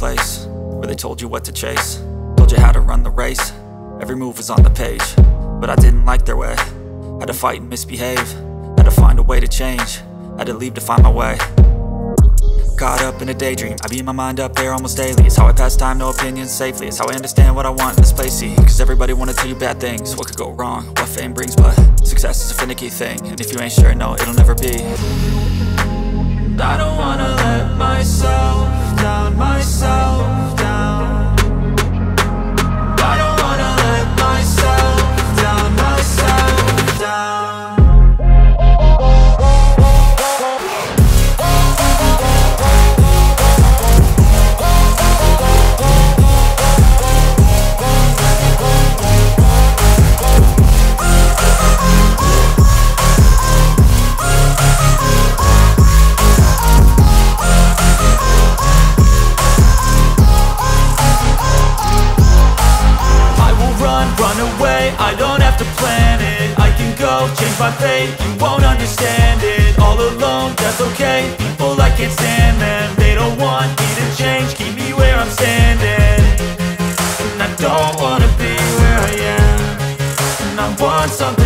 place where they told you what to chase, told you how to run the race. Every move was on the page, but I didn't like their way. Had to fight and misbehave, had to find a way to change, had to leave to find my way. Caught up in a daydream, I beat my mind up there almost daily. It's how I pass time, no opinions safely. It's how I understand what I want in this place, see. Cause everybody wanna tell you bad things, what could go wrong, what fame brings. But success is a finicky thing, and if you ain't sure, no, it'll never be. I don't wanna let myself down, myself down. I don't wanna let myself down, myself down. Run away, I don't have to plan it. I can go, change my fate, you won't understand it. All alone, that's okay. People, I can't stand them. They don't want me to change, keep me where I'm standing. And I don't wanna be where I am, and I want something